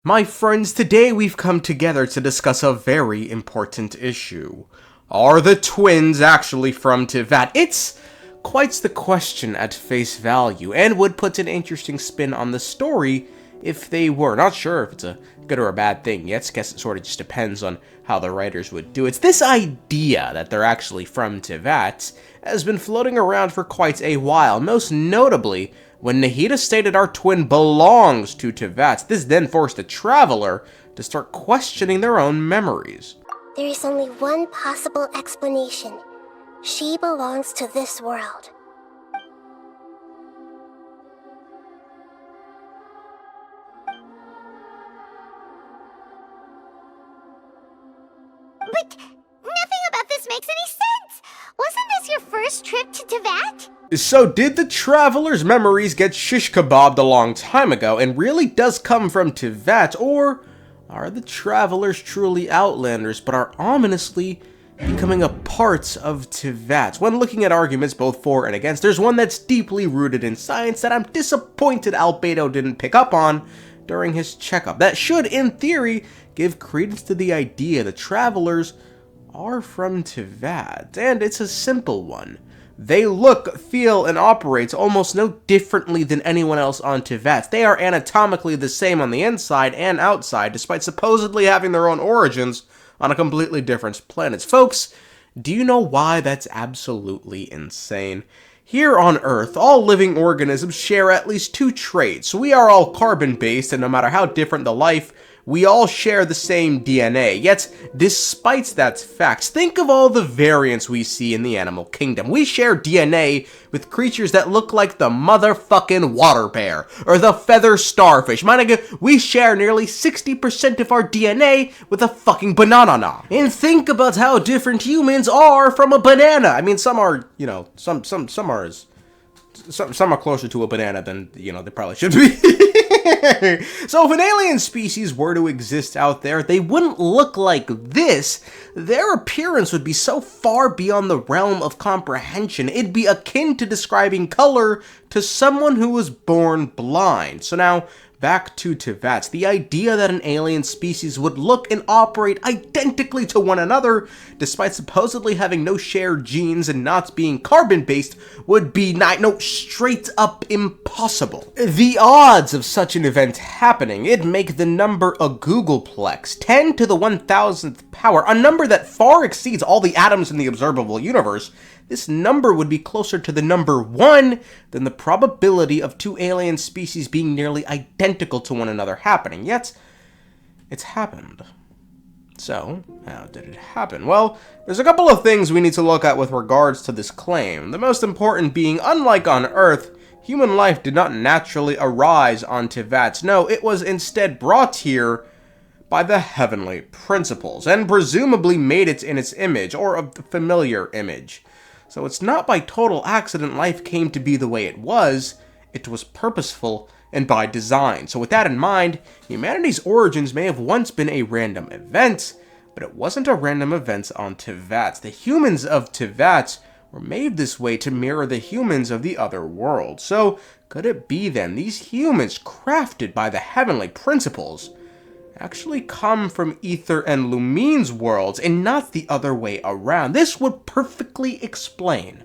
My friends, today we've come together to discuss a very important issue. Are the twins actually from Teyvat? It's quite the question at face value, and would put an interesting spin on the story if they were. Not sure if it's a good or a bad thing yet. Guess it sort of just depends on how the writers would do it. It's this idea that they're actually from Teyvat has been floating around for quite a while, most notably when Nahida stated our twin belongs to Teyvat. This then forced the traveler to start questioning their own memories. There is only one possible explanation. She belongs to this world. But nothing about this makes any sense! Wasn't this your first trip to Teyvat? So did the traveler's memories get shish kebabbed a long time ago and really does come from Teyvat, or are the travelers truly outlanders but are ominously becoming a part of Teyvat? When looking at arguments both for and against, there's one that's deeply rooted in science that I'm disappointed Albedo didn't pick up on during his checkup. That should, in theory, give credence to the idea the travelers are from Teyvat, and it's a simple one. They look, feel, and operate almost no differently than anyone else on Teyvat. They are anatomically the same on the inside and outside, despite supposedly having their own origins on a completely different planet. Folks, do you know why that's absolutely insane? Here on Earth, all living organisms share at least two traits. We are all carbon-based, and no matter how different the life, we all share the same DNA. Yet, despite that fact, think of all the variants we see in the animal kingdom. We share DNA with creatures that look like the motherfucking water bear, or the feather starfish. My nigga, we share nearly 60% of our DNA with a fucking banana. And think about how different humans are from a banana. I mean, some are, you know, some are closer to a banana than, you know, they probably should be. So if an alien species were to exist out there, they wouldn't look like this. Their appearance would be so far beyond the realm of comprehension, it'd be akin to describing color to someone who was born blind. So now, back to Teyvat. The idea that an alien species would look and operate identically to one another, despite supposedly having no shared genes and not being carbon-based, would be straight up impossible. The odds of such an event happening, it'd make the number a googolplex, 10 to the 1000th power, a number that far exceeds all the atoms in the observable universe. This number would be closer to the number 1 than the probability of two alien species being nearly identical to one another happening. Yet, it's happened. So, how did it happen? Well, there's a couple of things we need to look at with regards to this claim. The most important being, unlike on Earth, human life did not naturally arise on Teyvat. No, it was instead brought here by the heavenly principles, and presumably made it in its image, or a familiar image. So it's not by total accident life came to be the way it was was purposeful and by design. So with that in mind, humanity's origins may have once been a random event, but it wasn't a random event on Teyvat. The humans of Teyvat were made this way to mirror the humans of the other world. So could it be then these humans crafted by the heavenly principles actually come from Aether and Lumine's worlds and not the other way around? This would perfectly explain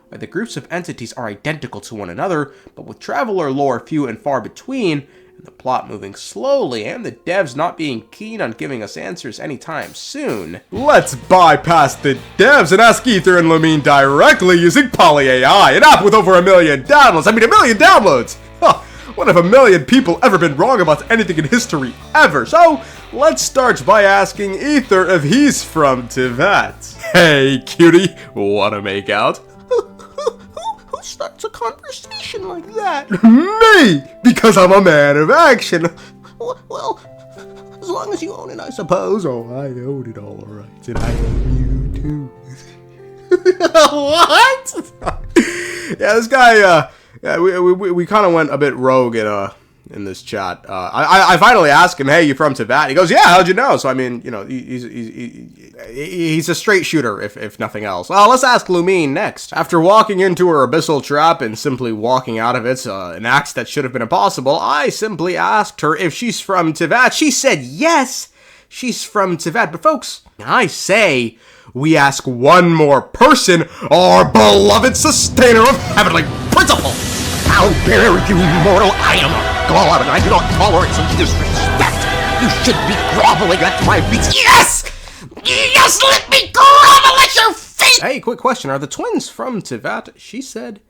why the groups of entities are identical to one another, but with traveler lore few and far between, and the plot moving slowly, and the devs not being keen on giving us answers anytime soon. Let's bypass the devs and ask Aether and Lumine directly using Prolly AI, an app with over 1 million downloads. 1 million downloads! Huh. What have 1 million people ever been wrong about anything in history ever? So, let's start by asking Aether if he's from Teyvat. Hey, cutie, wanna make out? Who starts a conversation like that? Me! Because I'm a man of action. Well, as long as you own it, I suppose. Oh, I own it all right, and I own you too. What? Yeah, this guy, we kind of went a bit rogue in this chat. I finally asked him, hey, you from Teyvat? He goes, yeah, how'd you know? So, I mean, you know, he's a straight shooter, if nothing else. Well, let's ask Lumine next. After walking into her abyssal trap and simply walking out of it, an act that should have been impossible, I simply asked her if she's from Teyvat. She said yes, she's from Teyvat. But folks, I say we ask one more person, our beloved sustainer of heavenly principle. How dare you, mortal! I am a god, and I do not tolerate such disrespect! You should be groveling at my feet! Yes! Yes, let me grovel at your feet! Hey, quick question. Are the twins from Teyvat? She said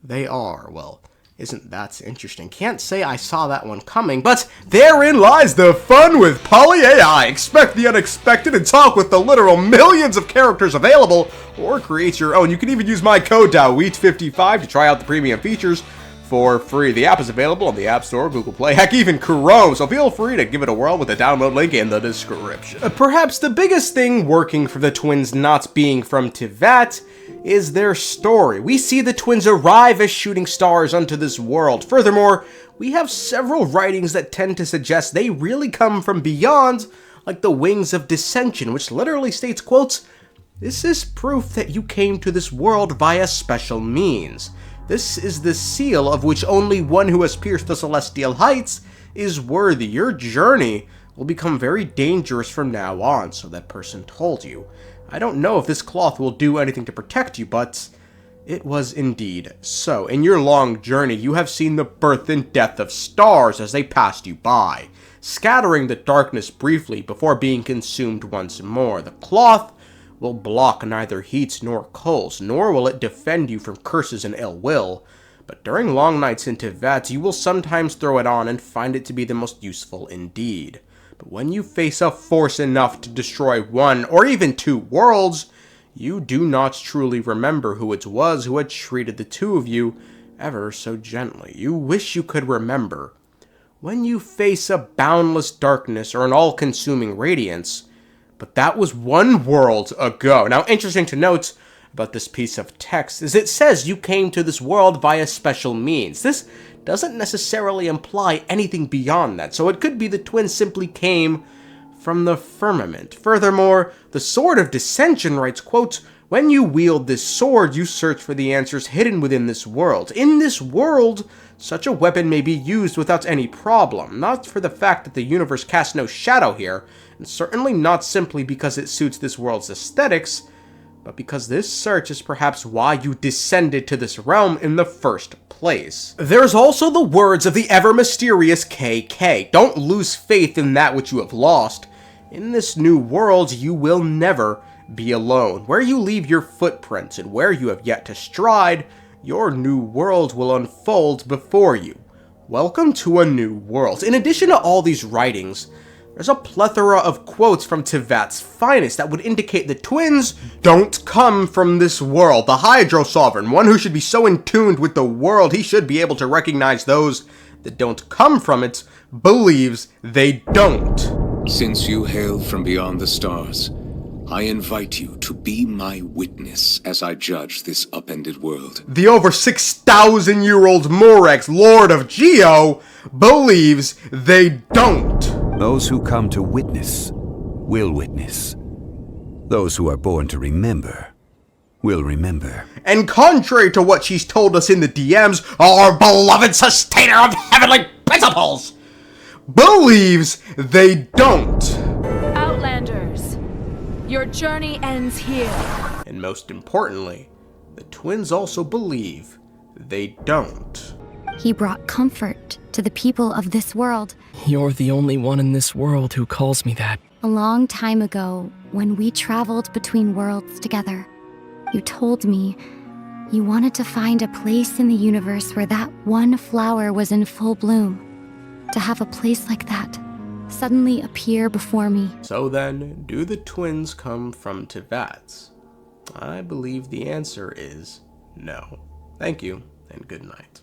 they are. Well, isn't that interesting? Can't say I saw that one coming, but therein lies the fun with Prolly AI. Expect the unexpected and talk with the literal millions of characters available, or create your own. You can even use my code DAWEET55 to try out the premium features for free. The app is available on the App Store, Google Play, heck, even Chrome, so feel free to give it a whirl with the download link in the description. Perhaps the biggest thing working for the twins not being from Teyvat is their story. We see the twins arrive as shooting stars onto this world. Furthermore, we have several writings that tend to suggest they really come from beyond, like the Wings of Dissension, which literally states, quotes, "This is proof that you came to this world via special means. This is the seal of which only one who has pierced the celestial heights is worthy. Your journey will become very dangerous from now on, so that person told you. I don't know if this cloth will do anything to protect you, but it was indeed so. In your long journey, you have seen the birth and death of stars as they passed you by, scattering the darkness briefly before being consumed once more. The cloth will block neither heats nor coals, nor will it defend you from curses and ill will. But during long nights in Teyvat, you will sometimes throw it on and find it to be the most useful indeed. But when you face a force enough to destroy one or even two worlds, you do not truly remember who it was who had treated the two of you ever so gently. You wish you could remember. When you face a boundless darkness or an all-consuming radiance, but that was one world ago. Now, interesting to note about this piece of text is it says you came to this world via special means. This doesn't necessarily imply anything beyond that, so it could be the twins simply came from the firmament. Furthermore, the Sword of Dissension writes, quote, "When you wield this sword, you search for the answers hidden within this world. In this world, such a weapon may be used without any problem, not for the fact that the universe casts no shadow here, and certainly not simply because it suits this world's aesthetics, but because this search is perhaps why you descended to this realm in the first place." There's also the words of the ever-mysterious KK. Don't lose faith in that which you have lost. In this new world, you will never be alone. Where you leave your footprints and where you have yet to stride, your new world will unfold before you. Welcome to a new world. In addition to all these writings, there's a plethora of quotes from Teyvat's finest that would indicate the twins don't come from this world. The Hydro Sovereign, one who should be so in tune with the world he should be able to recognize those that don't come from it, believes they don't. Since you hail from beyond the stars, I invite you to be my witness as I judge this upended world. The over 6,000-year-old Morex, Lord of Geo, believes they don't. Those who come to witness will witness. Those who are born to remember will remember. And contrary to what she's told us in the DMs, our beloved sustainer of heavenly principles believes they don't. Outlanders, your journey ends here. And most importantly, the twins also believe they don't. He brought comfort to the people of this world. You're the only one in this world who calls me that. A long time ago, when we traveled between worlds together, you told me you wanted to find a place in the universe where that one flower was in full bloom. To have a place like that suddenly appear before me. So then, do the twins come from Teyvat? I believe the answer is no. Thank you, and good night.